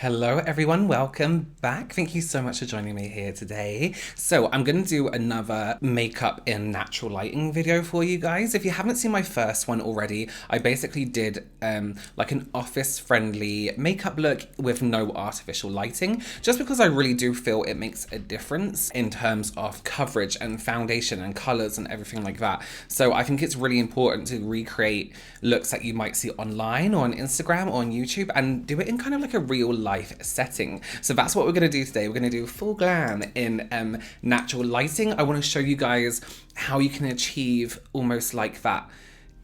Hello everyone, welcome back. Thank you so much for joining me here today. So I'm going to do another makeup in natural lighting video for you guys. If you haven't seen my first one already, I basically did like an office friendly makeup look with no artificial lighting, just because I really do feel it makes a difference in terms of coverage and foundation and colors and everything like that. So I think it's really important to recreate looks that you might see online or on Instagram or on YouTube and do it in kind of like a real life setting. So that's what we're going to do today. We're going to do full glam in natural lighting. I want to show you guys how you can achieve almost like that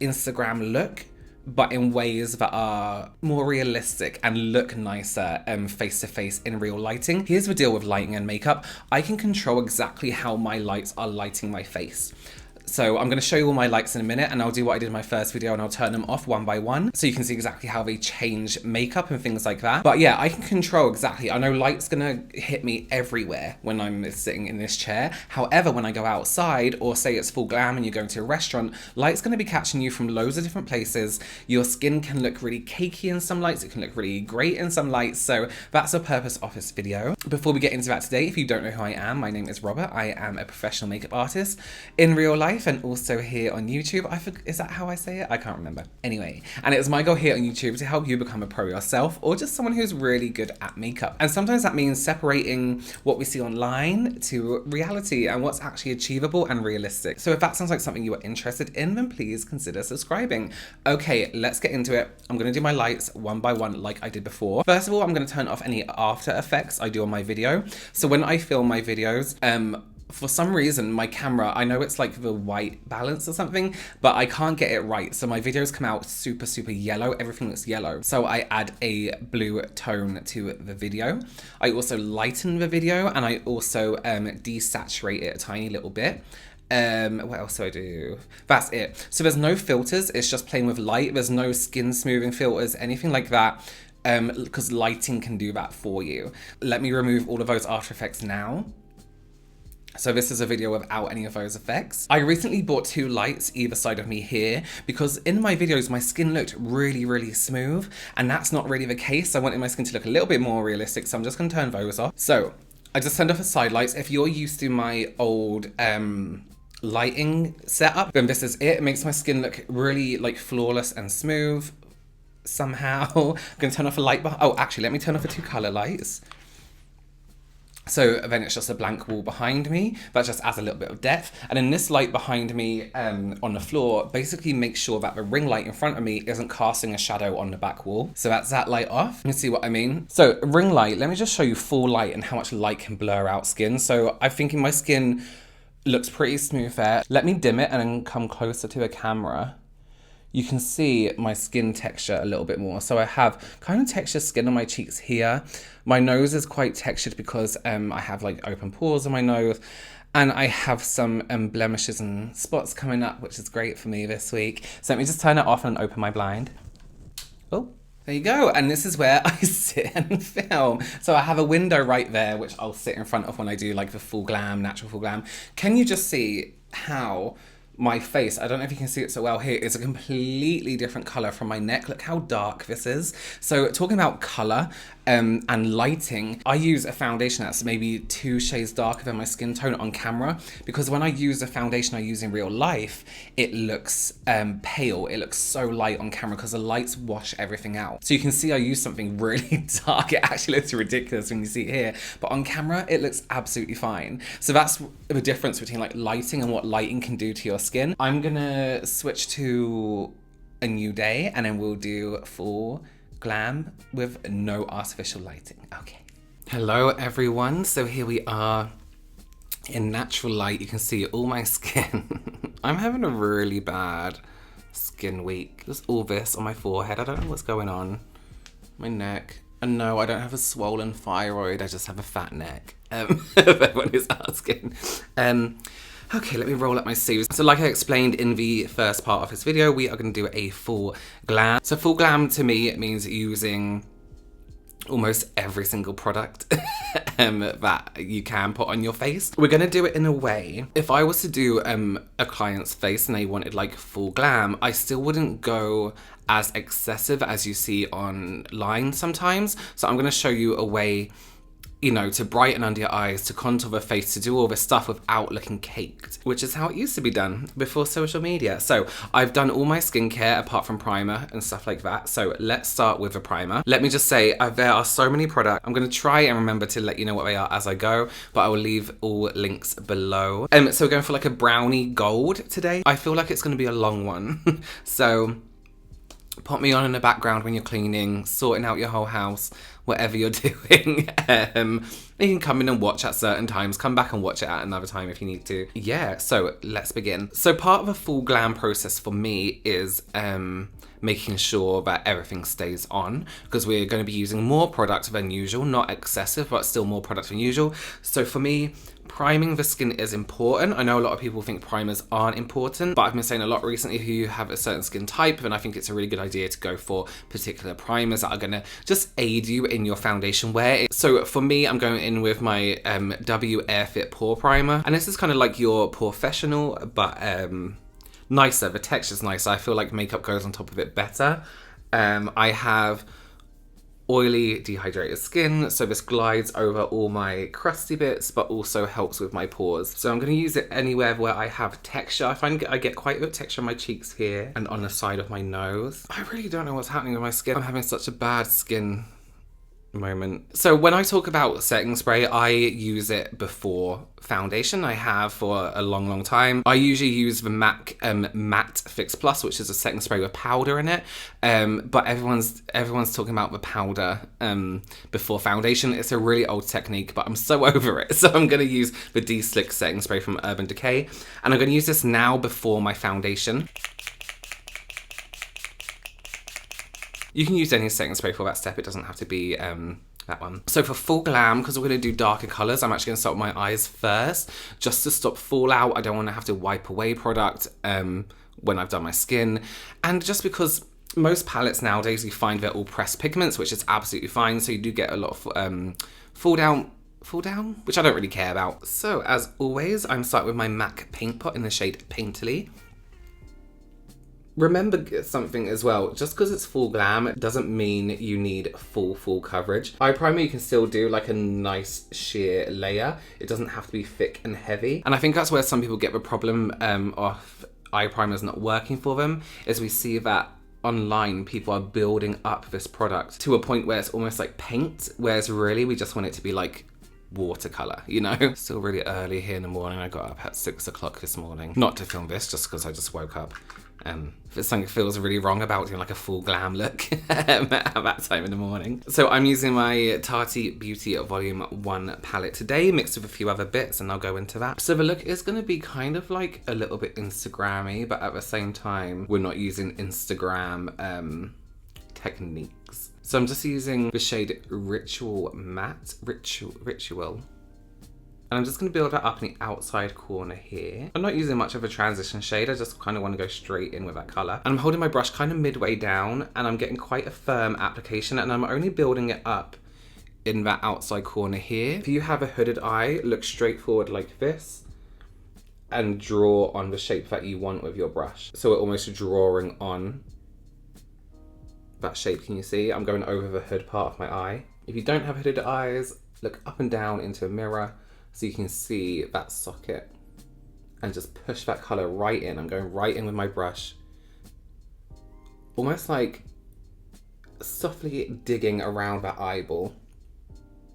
Instagram look, but in ways that are more realistic and look nicer face to face in real lighting. Here's the deal with lighting and makeup. I can control exactly how my lights are lighting my face. So I'm going to show you all my lights in a minute, and I'll do what I did in my first video and I'll turn them off one by one so you can see exactly how they change makeup and things like that. But yeah, I can control exactly. I know light's going to hit me everywhere when I'm sitting in this chair. However, when I go outside, or say it's full glam and you're going to a restaurant, light's going to be catching you from loads of different places. Your skin can look really cakey in some lights. It can look really great in some lights. So that's the purpose of this video. Before we get into that today, if you don't know who I am, my name is Robert. I am a professional makeup artist in real life and also here on YouTube. Is that how I say it? I can't remember. Anyway, and it's my goal here on YouTube to help you become a pro yourself, or just someone who's really good at makeup. And sometimes that means separating what we see online to reality and what's actually achievable and realistic. So if that sounds like something you are interested in, then please consider subscribing. Okay, let's get into it. I'm going to do my lights one by one like I did before. First of all, I'm going to turn off any after effects I do on my video. So when I film my videos, for some reason, my camera, I know it's like the white balance or something, but I can't get it right. So my videos come out super, super yellow. Everything looks yellow. So I add a blue tone to the video. I also lighten the video, and I also desaturate it a tiny little bit. What else do I do? That's it. So there's no filters. It's just playing with light. There's no skin smoothing filters, anything like that. Because lighting can do that for you. Let me remove all of those After Effects now. So this is a video without any of those effects. I recently bought two lights either side of me here because in my videos my skin looked really, really smooth, and that's not really the case. I wanted my skin to look a little bit more realistic, so I'm just going to turn those off. So I just turned off the side lights. If you're used to my old lighting setup, then this is it. It makes my skin look really like flawless and smooth somehow. I'm going to turn off a light bar. Oh, actually, let me turn off the two color lights. So then it's just a blank wall behind me. That just adds a little bit of depth. And then this light behind me on the floor basically makes sure that the ring light in front of me isn't casting a shadow on the back wall. So that's that light off. You can see what I mean. So ring light, let me just show you full light and how much light can blur out skin. So I'm thinking my skin looks pretty smooth there. Let me dim it and then come closer to the camera. You can see my skin texture a little bit more. So I have kind of textured skin on my cheeks here. My nose is quite textured because I have like open pores on my nose. And I have some blemishes and spots coming up, which is great for me this week. So let me just turn it off and open my blind. Oh, there you go. And this is where I sit and film. So I have a window right there, which I'll sit in front of when I do like the full glam, natural full glam. Can you just see how my face, I don't know if you can see it so well here, is a completely different color from my neck. Look how dark this is. So talking about color and lighting, I use a foundation that's maybe 2 shades darker than my skin tone on camera, because when I use the foundation I use in real life, it looks pale. It looks so light on camera because the lights wash everything out. So you can see I use something really dark. It actually looks ridiculous when you see it here, but on camera it looks absolutely fine. So that's the difference between like lighting and what lighting can do to your skin. I'm gonna switch to a new day and then we'll do full glam with no artificial lighting. Okay. Hello everyone. So here we are in natural light. You can see all my skin. I'm having a really bad skin week. There's all this on my forehead. I don't know what's going on. My neck. And no, I don't have a swollen thyroid. I just have a fat neck. If everyone is asking. Okay, let me roll up my sleeves. So like I explained in the first part of this video, we are going to do a full glam. So full glam to me, it means using almost every single product that you can put on your face. We're gonna do it in a way. If I was to do a client's face and they wanted like full glam, I still wouldn't go as excessive as you see online sometimes. So I'm gonna show you a way, you know, to brighten under your eyes, to contour the face, to do all this stuff without looking caked, which is how it used to be done before social media. So I've done all my skincare apart from primer and stuff like that. So let's start with a primer. Let me just say, there are so many products. I'm gonna try and remember to let you know what they are as I go, but I will leave all links below. So we're going for like a brownie gold today. I feel like it's gonna be a long one. So put me on in the background when you're cleaning, sorting out your whole house, whatever you're doing. You can come in and watch at certain times, come back and watch it at another time if you need to. Yeah, so let's begin. So part of a full glam process for me is making sure that everything stays on, because we're going to be using more product than usual, not excessive, but still more product than usual. So for me, priming the skin is important. I know a lot of people think primers aren't important, but I've been saying a lot recently, if you have a certain skin type, and I think it's a really good idea to go for particular primers that are gonna just aid you in your foundation wear. So for me, I'm going in with my W Airfit Pore Primer, and this is kind of like your professional, but nicer. The texture's nicer. I feel like makeup goes on top of it better. I have oily, dehydrated skin, so this glides over all my crusty bits, but also helps with my pores. So I'm going to use it anywhere where I have texture. I find I get quite a bit of texture on my cheeks here and on the side of my nose. I really don't know what's happening with my skin. I'm having such a bad skin moment. So when I talk about setting spray, I use it before foundation. I have for a long time. I usually use the MAC Matte Fix Plus, which is a setting spray with powder in it, but everyone's talking about the powder before foundation. It's a really old technique, but I'm so over it, so I'm going to use the De-Slick setting spray from Urban Decay, and I'm going to use this now before my foundation. You can use any setting spray for that step. It doesn't have to be that one. So for full glam, because we're going to do darker colours, I'm actually going to start with my eyes first, just to stop fallout. I don't want to have to wipe away product when I've done my skin. And just because most palettes nowadays, you find they're all pressed pigments, which is absolutely fine. So you do get a lot of fall down, which I don't really care about. So as always, I'm starting with my MAC Paint Pot in the shade Painterly. Remember something as well, just because it's full glam, it doesn't mean you need full coverage. Eye primer, you can still do like a nice sheer layer. It doesn't have to be thick and heavy. And I think that's where some people get the problem of eye primers not working for them, is we see that online people are building up this product to a point where it's almost like paint, whereas really we just want it to be like watercolor, you know? Still really early here in the morning. I got up at 6 o'clock this morning. Not to film this, just because I just woke up. If something feels really wrong about doing like a full glam look at that time in the morning. So I'm using my Tati Beauty Volume 1 palette today, mixed with a few other bits, and I'll go into that. So the look is going to be kind of like a little bit Instagram-y, but at the same time, we're not using Instagram techniques. So I'm just using the shade Ritual Matte, Ritual. And I'm just going to build that up in the outside corner here. I'm not using much of a transition shade. I just kind of want to go straight in with that colour. And I'm holding my brush kind of midway down, and I'm getting quite a firm application, and I'm only building it up in that outside corner here. If you have a hooded eye, look straight forward like this and draw on the shape that you want with your brush. So we're almost drawing on that shape. Can you see? I'm going over the hood part of my eye. If you don't have hooded eyes, look up and down into a mirror, so you can see that socket, and just push that colour right in. I'm going right in with my brush, almost like softly digging around that eyeball.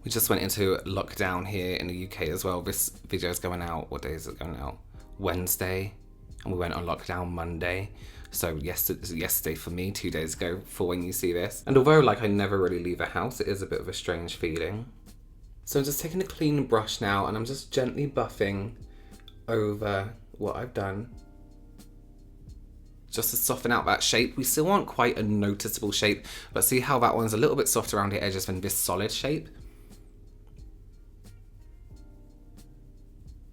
We just went into lockdown here in the UK as well. This video is going out, what day is it going out? Wednesday, and we went on lockdown Monday. So yesterday for me, 2 days ago for when you see this. And although like I never really leave the house, it is a bit of a strange feeling. So I'm just taking a clean brush now, and I'm just gently buffing over what I've done, just to soften out that shape. We still want quite a noticeable shape, but see how that one's a little bit soft around the edges than this solid shape.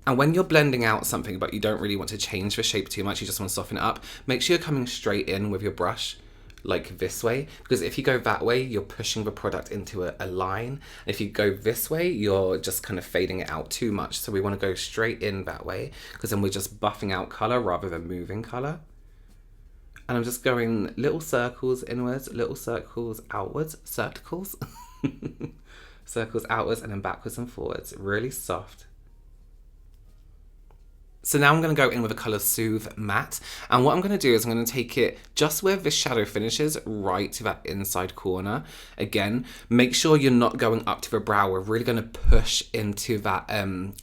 And when you're blending out something, but you don't really want to change the shape too much, you just want to soften it up, make sure you're coming straight in with your brush, like this way, because if you go that way, you're pushing the product into a line. If you go this way, you're just kind of fading it out too much. So we want to go straight in that way, because then we're just buffing out color rather than moving color. And I'm just going little circles inwards, little circles outwards, circles, circles outwards, and then backwards and forwards, really soft. So now I'm going to go in with the colour Soothe Matte, and what I'm going to do is I'm going to take it just where the shadow finishes, right to that inside corner. Again, make sure you're not going up to the brow. We're really going to push into that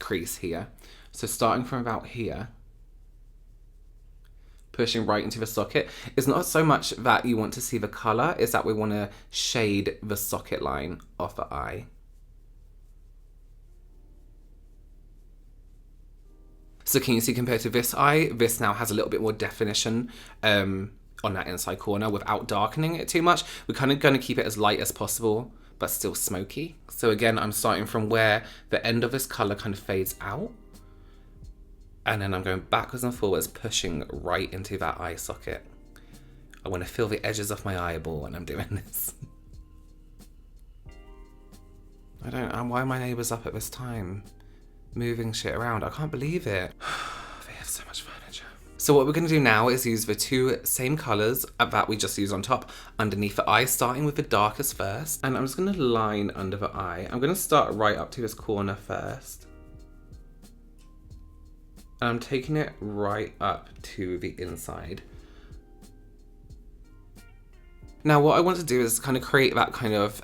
crease here. So starting from about here, pushing right into the socket. It's not so much that you want to see the colour, it's that we want to shade the socket line off the eye. So can you see, compared to this eye, this now has a little bit more definition on that inside corner without darkening it too much. We're kind of going to keep it as light as possible, but still smoky. So again, I'm starting from where the end of this colour kind of fades out. And then I'm going backwards and forwards, pushing right into that eye socket. I want to feel the edges of my eyeball when I'm doing this. Why are my neighbours up at this time? Moving shit around. I can't believe it. They have so much furniture. So what we're going to do now is use the two same colours that we just used on top underneath the eye, starting with the darkest first. And I'm just going to line under the eye. I'm going to start right up to this corner first. And I'm taking it right up to the inside. Now what I want to do is kind of create that kind of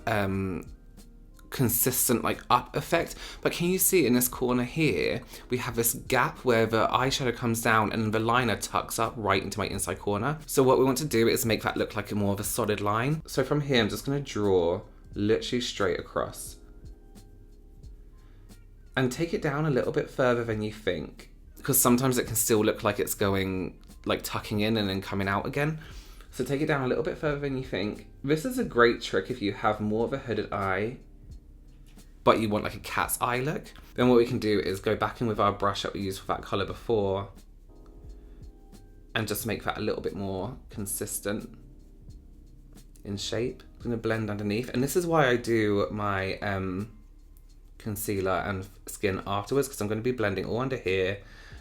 consistent like up effect, but can you see in this corner here we have this gap where the eyeshadow comes down and the liner tucks up right into my inside corner. So what we want to do is make that look like a more of a solid line. So from here I'm just going to draw literally straight across and take it down a little bit further than you think, because sometimes it can still look like it's going like tucking in and then coming out again. So take it down a little bit further than you think. This is a great trick if you have more of a hooded eye but you want like a cat's eye look. Then what we can do is go back in with our brush that we used for that colour before and just make that a little bit more consistent in shape. I'm going to blend underneath, and this is why I do my concealer and skin afterwards, because I'm going to be blending all under here.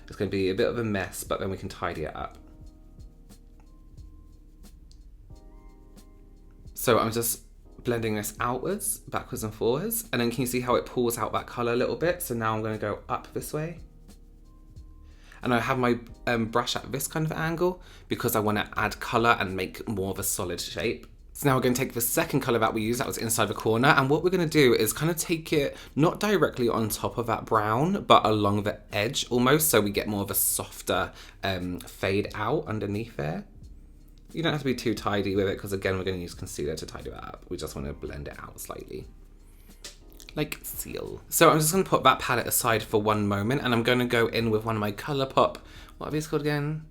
It's going to be a bit of a mess, but then we can tidy it up. So I'm just blending this outwards, backwards and forwards, and then can you see how it pulls out that colour a little bit? So now I'm going to go up this way, and I have my brush at this kind of angle because I want to add colour and make more of a solid shape. So now we're going to take the second colour that we used, that was inside the corner, and what we're going to do is kind of take it not directly on top of that brown, but along the edge almost, so we get more of a softer fade out underneath there. You don't have to be too tidy with it, because again, we're going to use concealer to tidy that up. We just want to blend it out slightly. Like seal. So I'm just going to put that palette aside for one moment, and I'm going to go in with one of my Colourpop, what are these called again?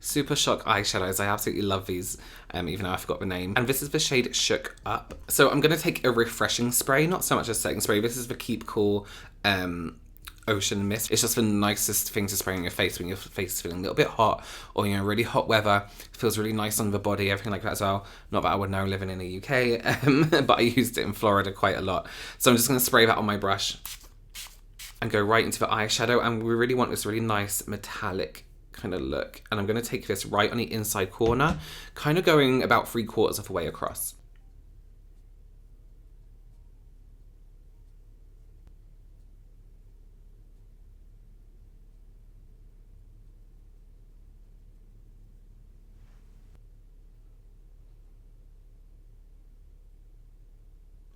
Super Shock eyeshadows. I absolutely love these, even though I forgot the name. And this is the shade Shook Up. So I'm going to take a refreshing spray, not so much a setting spray. This is the Keep Cool Ocean Mist. It's just the nicest thing to spray on your face when your face is feeling a little bit hot, or you know, really hot weather. It feels really nice on the body, everything like that as well. Not that I would know living in the UK, but I used it in Florida quite a lot. So I'm just going to spray that on my brush and go right into the eyeshadow, and we really want this really nice metallic kind of look. And I'm going to take this right on the inside corner, kind of going about 3/4 of the way across.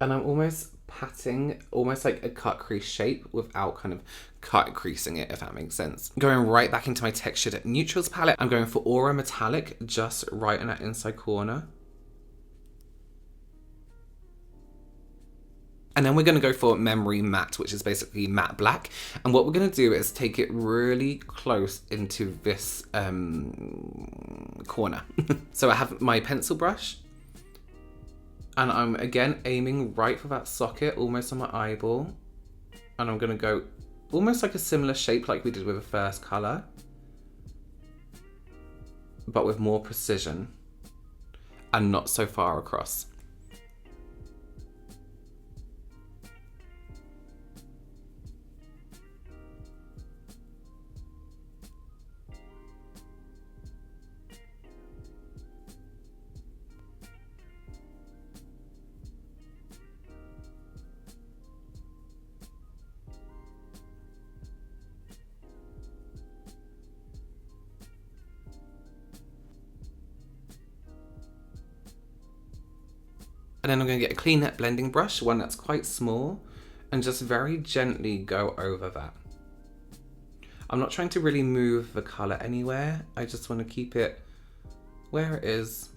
And I'm almost patting, almost like a cut crease shape without kind of cut creasing it, if that makes sense. Going right back into my Textured Neutrals palette, I'm going for Aura Metallic, just right in that inside corner. And then we're going to go for Memory Matte, which is basically matte black. And what we're going to do is take it really close into this corner. So I have my pencil brush, and I'm again aiming right for that socket, almost on my eyeball. And I'm going to go almost like a similar shape like we did with the first colour, but with more precision. and not so far across. And then I'm going to get a clean blending brush, one that's quite small, and just very gently go over that. I'm not trying to really move the colour anywhere. I just want to keep it where it is.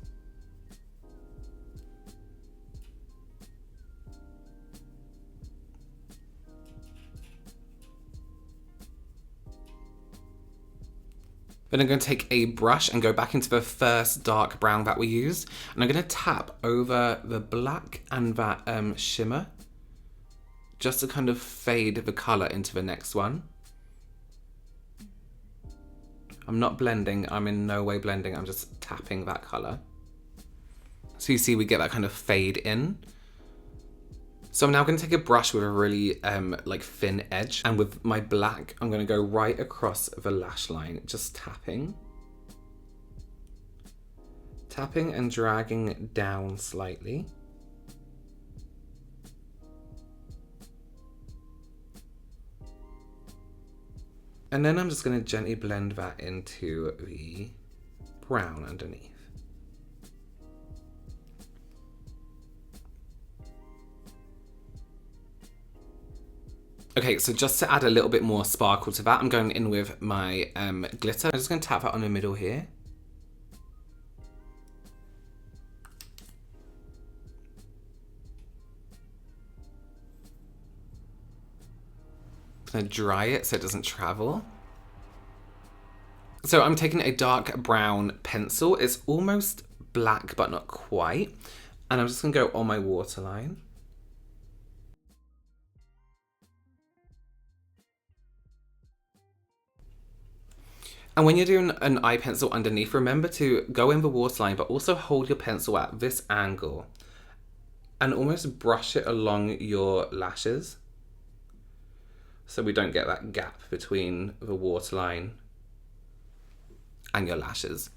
Then I'm going to take a brush and go back into the first dark brown that we used. And I'm going to tap over the black and that shimmer, just to kind of fade the colour into the next one. I'm not blending, I'm in no way blending, I'm just tapping that colour. So you see we get that kind of fade in. So I'm now going to take a brush with a really like thin edge, and with my black I'm going to go right across the lash line, just tapping. Tapping and dragging down slightly. And then I'm just going to gently blend that into the brown underneath. Okay, so just to add a little bit more sparkle to that, I'm going in with my glitter. I'm just going to tap that on the middle here. I'm going to dry it so it doesn't travel. So I'm taking a dark brown pencil. It's almost black, but not quite. And I'm just going to go on my waterline. And when you're doing an eye pencil underneath, remember to go in the waterline, but also hold your pencil at this angle and almost brush it along your lashes, so we don't get that gap between the waterline and your lashes.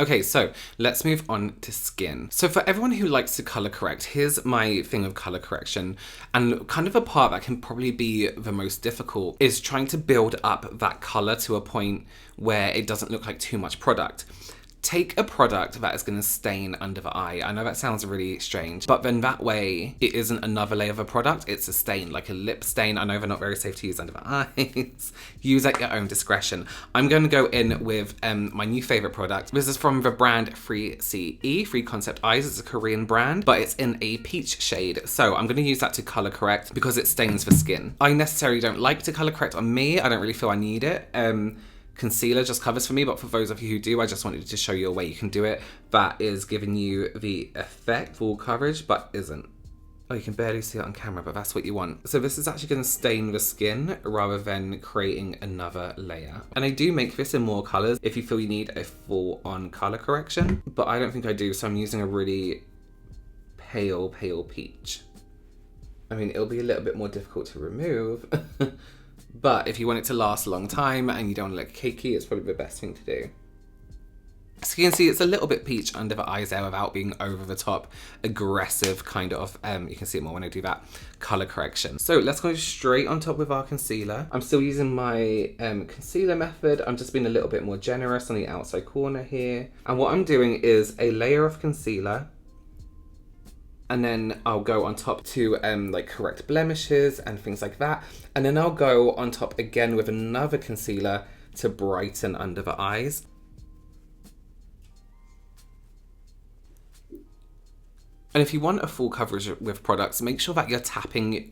Okay, so let's move on to skin. So for everyone who likes to color correct, here's my thing of color correction. And kind of a part that can probably be the most difficult is trying to build up that color to a point where it doesn't look like too much product. Take a product that is going to stain under the eye. I know that sounds really strange, but then that way it isn't another layer of a product, it's a stain, like a lip stain. I know they're not very safe to use under the eyes. Use at your own discretion. I'm going to go in with my new favorite product. This is from the brand Free CE, Free Concept Eyes. It's a Korean brand, but it's in a peach shade. So I'm going to use that to color correct because it stains the skin. I necessarily don't like to color correct on me. I don't really feel I need it. Concealer just covers for me, but for those of you who do, I just wanted to show you a way you can do it that is giving you the effect, full coverage, but isn't. Oh, you can barely see it on camera, but that's what you want. So this is actually going to stain the skin rather than creating another layer. And I do make this in more colors if you feel you need a full-on color correction, but I don't think I do, so I'm using a really pale peach. I mean, it'll be a little bit more difficult to remove. But if you want it to last a long time and you don't want to look cakey, it's probably the best thing to do. So you can see it's a little bit peach under the eyes there without being over the top aggressive kind of, you can see it more when I do that color correction. So let's go straight on top with our concealer. I'm still using my concealer method. I'm just being a little bit more generous on the outside corner here. And what I'm doing is a layer of concealer, and then I'll go on top to like correct blemishes and things like that. And then I'll go on top again with another concealer to brighten under the eyes. And if you want a full coverage with products, make sure that you're tapping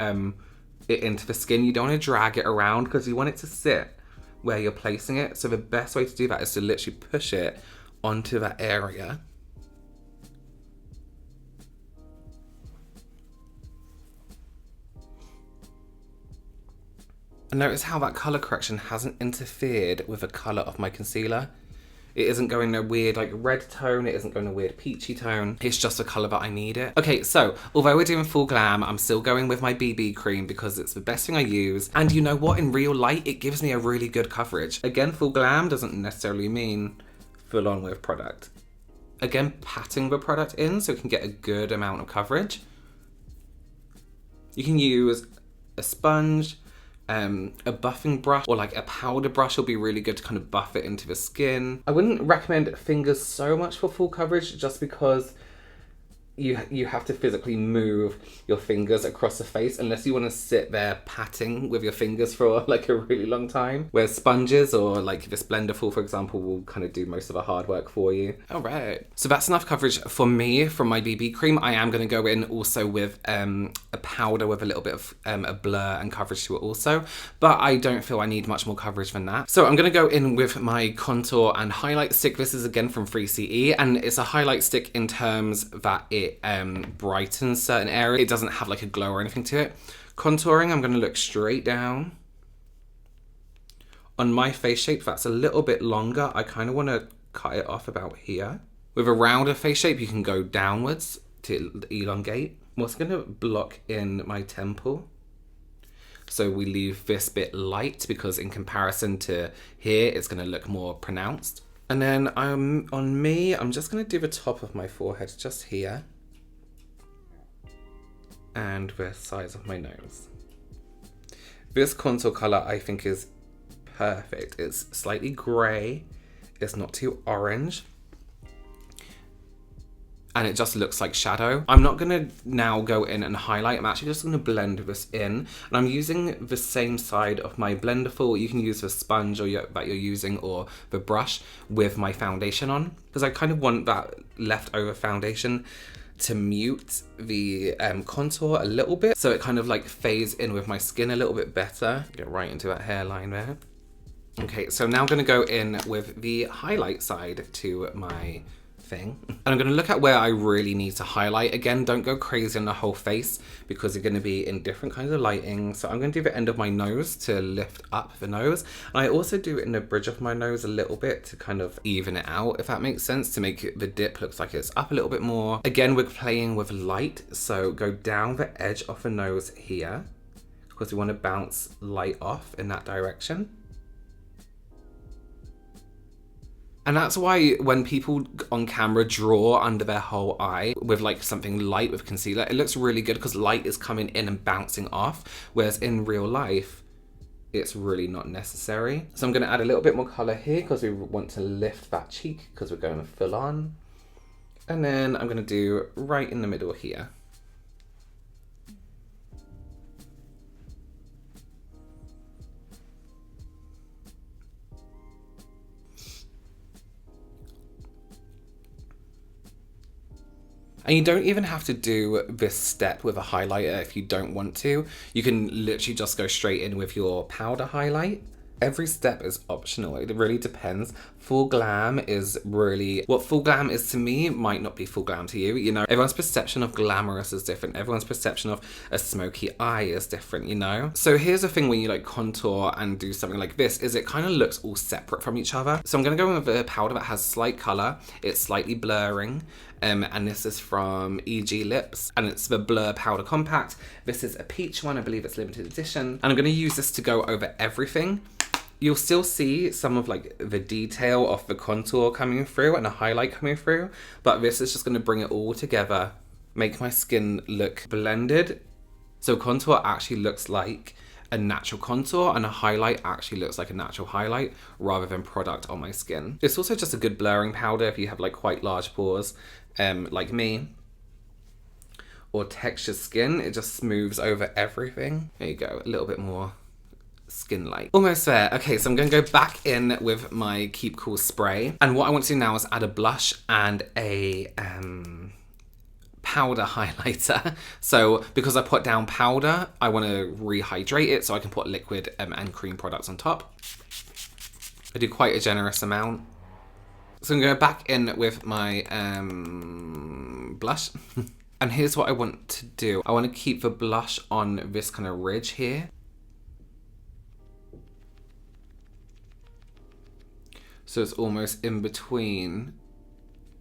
it into the skin. You don't want to drag it around because you want it to sit where you're placing it. So the best way to do that is to literally push it onto that area. And notice how that colour correction hasn't interfered with the colour of my concealer. It isn't going a weird like red tone, it isn't going a weird peachy tone. It's just the colour that I need it. Okay, so although we're doing full glam, I'm still going with my BB cream because it's the best thing I use. And you know what? In real light, it gives me a really good coverage. Again, full glam doesn't necessarily mean full on with product. Again, patting the product in so it can get a good amount of coverage. You can use a sponge, a buffing brush, or like a powder brush will be really good to kind of buff it into the skin. I wouldn't recommend fingers so much for full coverage just because you have to physically move your fingers across the face unless you want to sit there patting with your fingers for like a really long time. Whereas sponges or like this blender full, for example, will kind of do most of the hard work for you. All right. So that's enough coverage for me from my BB cream. I am going to go in also with a powder with a little bit of a blur and coverage to it also, but I don't feel I need much more coverage than that. So I'm going to go in with my contour and highlight stick. This is again from 3CE, and it's a highlight stick in terms that it brightens certain areas. It doesn't have like a glow or anything to it. Contouring, I'm going to look straight down. On my face shape, that's a little bit longer. I kind of want to cut it off about here. With a rounder face shape, you can go downwards to elongate. I'm also going to block in my temple. So we leave this bit light because in comparison to here, it's going to look more pronounced. And then on me, I'm just going to do the top of my forehead just here. And the size of my nose. This contour color I think is perfect. It's slightly gray. It's not too orange. And it just looks like shadow. I'm not gonna now go in and highlight. I'm actually just gonna blend this in. And I'm using the same side of my blender full. You can use the sponge that you're using or the brush with my foundation on. Because I kind of want that leftover foundation to mute the contour a little bit. So it kind of like fades in with my skin a little bit better. Get right into that hairline there. Okay, so now I'm gonna go in with the highlight side to my thing. And I'm going to look at where I really need to highlight. Again, don't go crazy on the whole face because you're going to be in different kinds of lighting. So I'm going to do the end of my nose to lift up the nose. And I also do it in the bridge of my nose a little bit to kind of even it out, if that makes sense, to make the dip look like it's up a little bit more. Again, we're playing with light. So go down the edge of the nose here because we want to bounce light off in that direction. And that's why when people on camera draw under their whole eye with like something light with concealer, it looks really good because light is coming in and bouncing off. Whereas in real life, it's really not necessary. So I'm gonna add a little bit more color here because we want to lift that cheek because we're going full on. And then I'm gonna do right in the middle here. And you don't even have to do this step with a highlighter if you don't want to. You can literally just go straight in with your powder highlight. Every step is optional. It really depends. Full glam is really... What full glam is to me might not be full glam to you. You know, everyone's perception of glamorous is different. Everyone's perception of a smoky eye is different, you know? So here's the thing when you like contour and do something like this, is it kind of looks all separate from each other. So I'm going to go in with a powder that has slight color. It's slightly blurring. And this is from EG Lips, and it's the Blur Powder Compact. This is a peach one, I believe it's limited edition. And I'm going to use this to go over everything. You'll still see some of like the detail of the contour coming through and the highlight coming through, but this is just going to bring it all together, make my skin look blended. So contour actually looks like a natural contour and a highlight actually looks like a natural highlight rather than product on my skin. It's also just a good blurring powder if you have like quite large pores like me or textured skin. It just smooths over everything. There you go, a little bit more skin light. Almost there. Okay, so I'm going to go back in with my Keep Cool spray, and what I want to do now is add a blush and a powder highlighter. So because I put down powder, I want to rehydrate it so I can put liquid and cream products on top. I do quite a generous amount. So I'm going to go back in with my blush. And here's what I want to do. I want to keep the blush on this kind of ridge here. So it's almost in between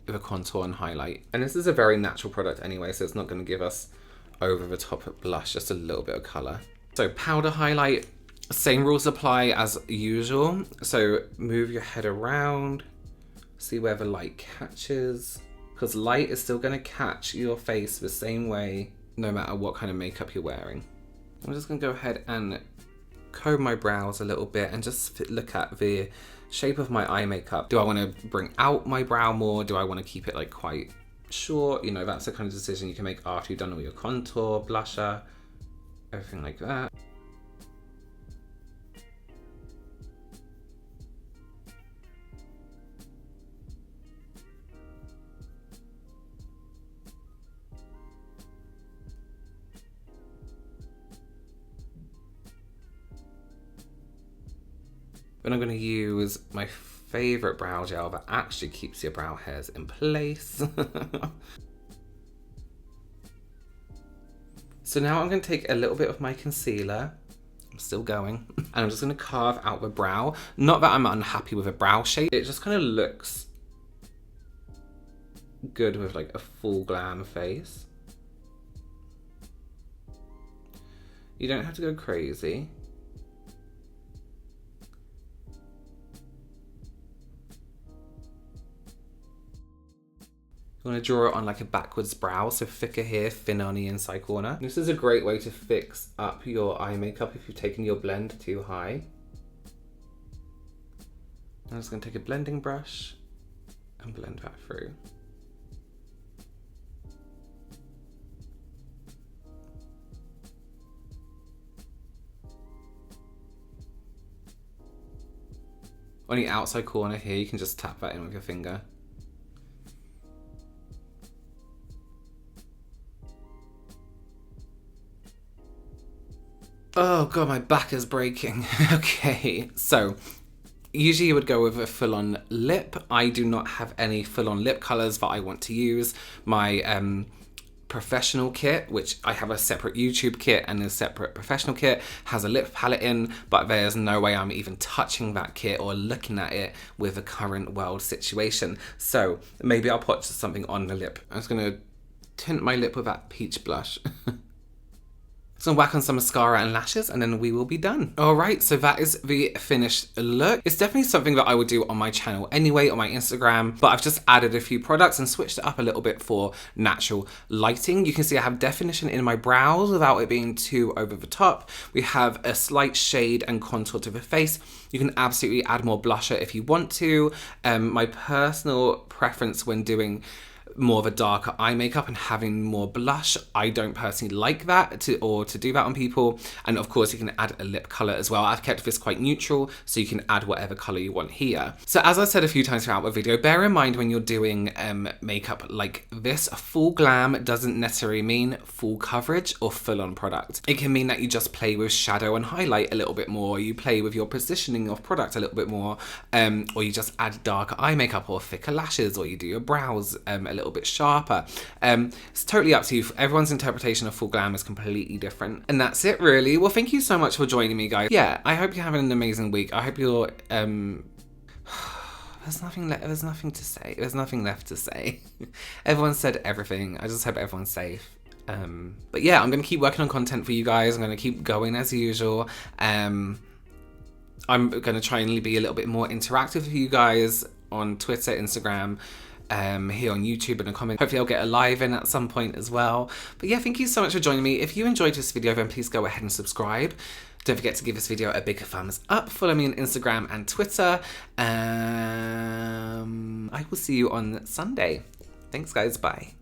the contour and highlight. And this is a very natural product anyway, so it's not going to give us over the top blush, just a little bit of colour. So powder highlight, same rules apply as usual. So move your head around, see where the light catches, because light is still going to catch your face the same way no matter what kind of makeup you're wearing. I'm just going to go ahead and comb my brows a little bit and just look at the shape of my eye makeup. Do I want to bring out my brow more? Do I want to keep it like quite short? You know, that's the kind of decision you can make after you've done all your contour, blusher, everything like that. Then I'm going to use my favorite brow gel that actually keeps your brow hairs in place. So now I'm going to take a little bit of my concealer. I'm still going. And I'm just going to carve out the brow. Not that I'm unhappy with a brow shape. It just kind of looks good with like a full glam face. You don't have to go crazy. You want to draw it on like a backwards brow, so thicker here, thinner on the inside corner. This is a great way to fix up your eye makeup if you've taken your blend too high. I'm just going to take a blending brush and blend that through. On the outside corner here, you can just tap that in with your finger. Oh god, my back is breaking. Okay, so usually you would go with a full-on lip. I do not have any full-on lip colors that I want to use. My professional kit, which I have a separate YouTube kit and a separate professional kit, has a lip palette in, but there's no way I'm even touching that kit or looking at it with the current world situation. So maybe I'll put something on the lip. I'm just gonna tint my lip with that peach blush. So whack on some mascara and lashes and then we will be done. All right, so that is the finished look. It's definitely something that I would do on my channel anyway, on my Instagram, but I've just added a few products and switched it up a little bit for natural lighting. You can see I have definition in my brows without it being too over the top. We have a slight shade and contour to the face. You can absolutely add more blusher if you want to. My personal preference when doing more of a darker eye makeup and having more blush, I don't personally like that to do that on people. And of course you can add a lip color as well. I've kept this quite neutral, so you can add whatever color you want here. So as I said a few times throughout the video, bear in mind when you're doing makeup like this, full glam doesn't necessarily mean full coverage or full on product. It can mean that you just play with shadow and highlight a little bit more, you play with your positioning of product a little bit more, or you just add darker eye makeup or thicker lashes, or you do your brows a little bit sharper. It's totally up to you. Everyone's interpretation of full glam is completely different. And that's it really. Well, thank you so much for joining me, guys. Yeah, I hope you're having an amazing week. I hope you're there's nothing to say. There's nothing left to say. Everyone said everything. I just hope everyone's safe. But yeah, I'm gonna keep working on content for you guys. I'm gonna keep going as usual. I'm gonna try and be a little bit more interactive with you guys on Twitter, Instagram, here on YouTube in a comment. Hopefully I'll get a live in at some point as well. But yeah, thank you so much for joining me. If you enjoyed this video, then please go ahead and subscribe. Don't forget to give this video a big thumbs up. Follow me on Instagram and Twitter. I will see you on Sunday. Thanks guys, bye.